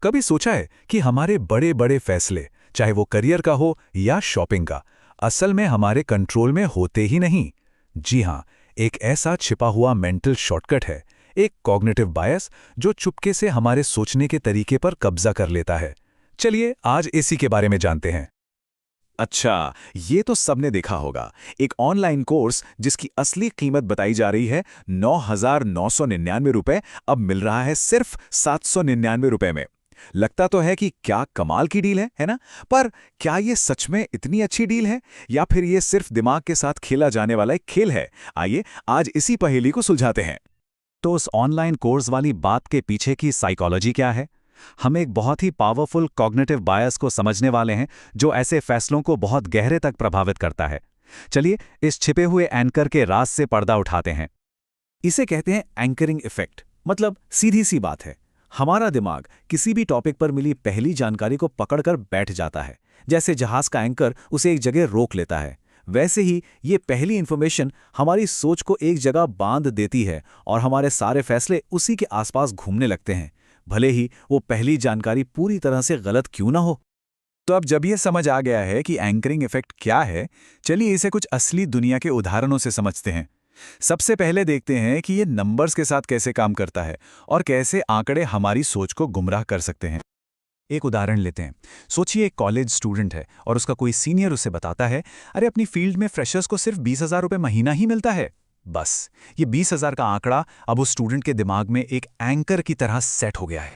कभी सोचा है कि हमारे बड़े बड़े फैसले, चाहे वो करियर का हो या शॉपिंग का, असल में हमारे कंट्रोल में होते ही नहीं। जी हाँ, एक ऐसा छिपा हुआ मेंटल शॉर्टकट है, एक कॉग्निटिव बायस जो चुपके से हमारे सोचने के तरीके पर कब्जा कर लेता है। चलिए आज इसी के बारे में जानते हैं। अच्छा, ये तो सबने देखा होगा। एक ऑनलाइन कोर्स जिसकी असली कीमत बताई जा रही है 9,999 रुपए, अब मिल रहा है सिर्फ 799 रुपए में। लगता तो है कि क्या कमाल की डील है ना? पर क्या ये सच में इतनी अच्छी डील है, या फिर ये सिर्फ दिमाग के साथ खेला जाने वाला एक खेल है? आइए आज इसी पहेली को सुलझाते हैं। तो उस ऑनलाइन कोर्स वाली बात के पीछे की साइकोलॉजी क्या है? हम एक बहुत ही पावरफुल कॉग्निटिव बायस को समझने वाले हैं जो ऐसे फैसलों को बहुत गहरे तक प्रभावित करता है। चलिए इस छिपे हुए एंकर के राज से पर्दा उठाते हैं। इसे कहते हैं एंकरिंग इफेक्ट। मतलब सीधी सी बात है, हमारा दिमाग किसी भी टॉपिक पर मिली पहली जानकारी को पकड़कर बैठ जाता है। जैसे जहाज का एंकर उसे एक जगह रोक लेता है, वैसे ही ये पहली इंफॉर्मेशन हमारी सोच को एक जगह बांध देती है और हमारे सारे फैसले उसी के आसपास घूमने लगते हैं, भले ही वो पहली जानकारी पूरी तरह से गलत क्यों ना हो। तो अब जब ये समझ आ गया है कि एंकरिंग इफेक्ट क्या है, चलिए इसे कुछ असली दुनिया के उदाहरणों से समझते हैं। सबसे पहले देखते हैं कि ये नंबर्स के साथ कैसे काम करता है और कैसे आंकड़े हमारी सोच को गुमराह कर सकते हैं। एक उदाहरण लेते हैं। सोचिए एक कॉलेज स्टूडेंट है और उसका कोई सीनियर उसे बताता है, अरे अपनी फील्ड में फ्रेशर्स को सिर्फ 20,000 रुपये महीना ही मिलता है। बस ये 20,000 का आंकड़ा अब उस स्टूडेंट के दिमाग में एक एंकर की तरह सेट हो गया है।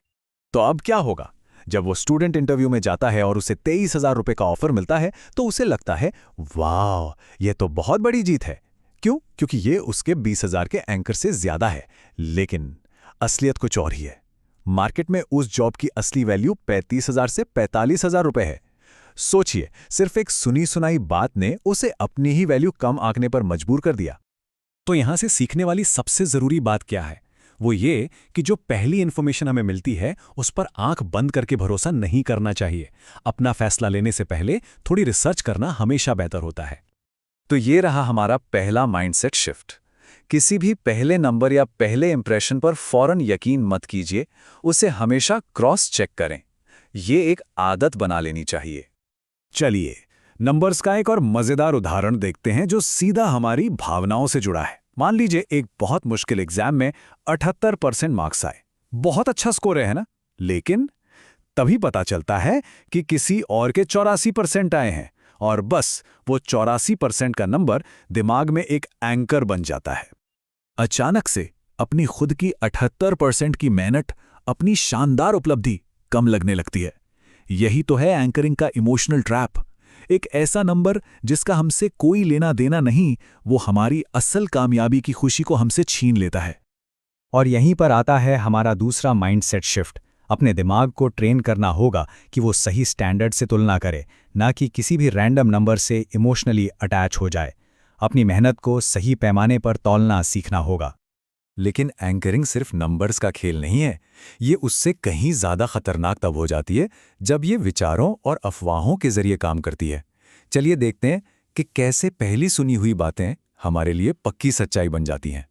तो अब क्या होगा? जब वो स्टूडेंट इंटरव्यू में जाता है और उसे 23,000 रुपये का ऑफर मिलता है तो उसे लगता है, वाह ये तो बहुत बड़ी जीत है। क्यों? क्योंकि ये उसके 20,000 के एंकर से ज्यादा है। लेकिन असलियत कुछ और ही है। मार्केट में उस जॉब की असली वैल्यू 35,000 से 45,000 रुपये है। सोचिए, सिर्फ एक सुनी सुनाई बात ने उसे अपनी ही वैल्यू कम आंकने पर मजबूर कर दिया। तो यहां से सीखने वाली सबसे जरूरी बात क्या है? वो ये कि जो पहली इंफॉर्मेशन हमें मिलती है उस पर आंख बंद करके भरोसा नहीं करना चाहिए। अपना फैसला लेने से पहले थोड़ी रिसर्च करना हमेशा बेहतर होता है। तो ये रहा हमारा पहला माइंडसेट शिफ्ट। किसी भी पहले नंबर या पहले इंप्रेशन पर फौरन यकीन मत कीजिए, उसे हमेशा क्रॉस चेक करें। ये एक आदत बना लेनी चाहिए। चलिए नंबर्स का एक और मजेदार उदाहरण देखते हैं जो सीधा हमारी भावनाओं से जुड़ा है। मान लीजिए एक बहुत मुश्किल एग्जाम में 78% मार्क्स आए। बहुत अच्छा स्कोर है ना? लेकिन तभी पता चलता है कि किसी और के 84% आए हैं, और बस वो 84% का नंबर दिमाग में एक एंकर बन जाता है। अचानक से अपनी खुद की 78% की मेहनत, अपनी शानदार उपलब्धि कम लगने लगती है। यही तो है एंकरिंग का इमोशनल ट्रैप। एक ऐसा नंबर जिसका हमसे कोई लेना देना नहीं, वो हमारी असल कामयाबी की खुशी को हमसे छीन लेता है। और यहीं पर आता है हमारा दूसरा माइंडसेट शिफ्ट। अपने दिमाग को ट्रेन करना होगा कि वो सही स्टैंडर्ड से तुलना करे, ना कि किसी भी रैंडम नंबर से इमोशनली अटैच हो जाए। अपनी मेहनत को सही पैमाने पर तौलना सीखना होगा। लेकिन एंकरिंग सिर्फ नंबर्स का खेल नहीं है। ये उससे कहीं ज़्यादा खतरनाक तब हो जाती है जब ये विचारों और अफवाहों के जरिए काम करती है। चलिए देखते हैं कि कैसे पहली सुनी हुई बातें हमारे लिए पक्की सच्चाई बन जाती हैं।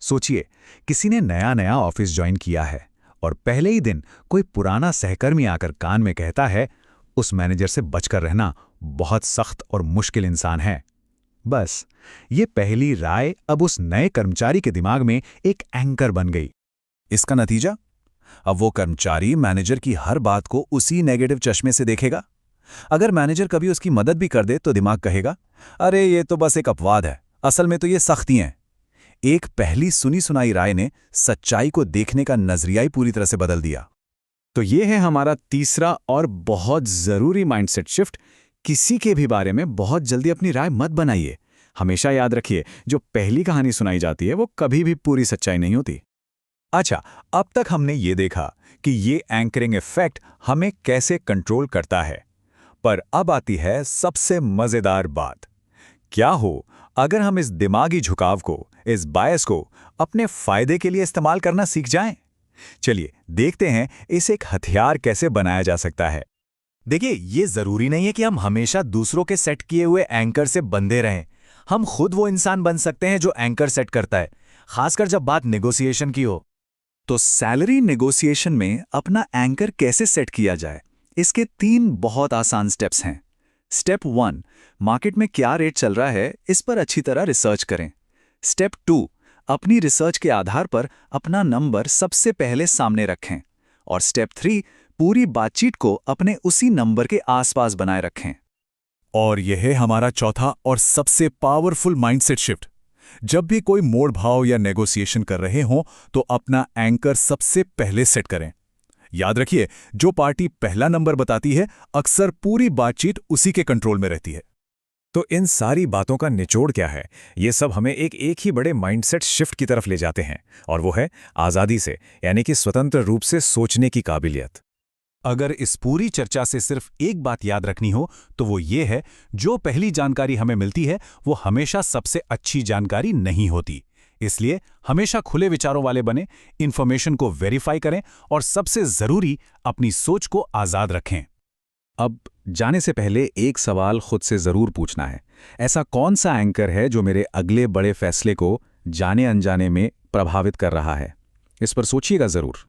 सोचिए, किसी ने नया नया ऑफिस ज्वाइन किया है और पहले ही दिन कोई पुराना सहकर्मी आकर कान में कहता है, उस मैनेजर से बचकर रहना, बहुत सख्त और मुश्किल इंसान है। बस ये पहली राय अब उस नए कर्मचारी के दिमाग में एक एंकर बन गई। इसका नतीजा, अब वो कर्मचारी मैनेजर की हर बात को उसी नेगेटिव चश्मे से देखेगा। अगर मैनेजर कभी उसकी मदद भी कर दे तो दिमाग कहेगा, अरे ये तो बस एक अपवाद है, असल में तो ये सख्ती हैं। एक पहली सुनी सुनाई राय ने सच्चाई को देखने का नजरिया ही पूरी तरह से बदल दिया। तो ये है हमारा तीसरा और बहुत जरूरी माइंडसेट शिफ्ट। किसी के भी बारे में बहुत जल्दी अपनी राय मत बनाइए। हमेशा याद रखिए, जो पहली कहानी सुनाई जाती है वो कभी भी पूरी सच्चाई नहीं होती। अच्छा, अब तक हमने ये देखा कि ये एंकरिंग इफेक्ट हमें कैसे कंट्रोल करता है। पर अब आती है सबसे मजेदार बात। क्या हो अगर हम इस दिमागी झुकाव को, इस बायस को अपने फायदे के लिए इस्तेमाल करना सीख जाएं? चलिए देखते हैं इसे एक हथियार कैसे बनाया जा सकता है। देखिए, ये जरूरी नहीं है कि हम हमेशा दूसरों के सेट किए हुए एंकर से बंधे रहें। हम खुद वो इंसान बन सकते हैं जो एंकर सेट करता है, खासकर जब बात नेगोशिएशन की हो। तो सैलरी नेगोशिएशन में अपना एंकर कैसे सेट किया जाए, इसके 3 बहुत आसान स्टेप्स हैं। स्टेप 1, मार्केट में क्या रेट चल रहा है इस पर अच्छी तरह रिसर्च करें। स्टेप 2, अपनी रिसर्च के आधार पर अपना नंबर सबसे पहले सामने रखें। और स्टेप 3, पूरी बातचीत को अपने उसी नंबर के आसपास बनाए रखें। और यह है हमारा चौथा और सबसे पावरफुल माइंडसेट शिफ्ट। जब भी कोई मोड़ भाव या नेगोशिएशन कर रहे हों तो अपना एंकर सबसे पहले सेट करें। याद रखिए, जो पार्टी पहला नंबर बताती है अक्सर पूरी बातचीत उसी के कंट्रोल में रहती है। तो इन सारी बातों का निचोड़ क्या है? ये सब हमें एक ही बड़े माइंडसेट शिफ्ट की तरफ ले जाते हैं, और वो है आज़ादी से, यानी कि स्वतंत्र रूप से सोचने की काबिलियत। अगर इस पूरी चर्चा से सिर्फ एक बात याद रखनी हो तो वो ये है, जो पहली जानकारी हमें मिलती है वो हमेशा सबसे अच्छी जानकारी नहीं होती। इसलिए हमेशा खुले विचारों वाले बने, इंफॉर्मेशन को वेरीफाई करें और सबसे जरूरी अपनी सोच को आज़ाद रखें। अब जाने से पहले एक सवाल खुद से जरूर पूछना है, ऐसा कौन सा एंकर है जो मेरे अगले बड़े फैसले को जाने अनजाने में प्रभावित कर रहा है? इस पर सोचिएगा जरूर।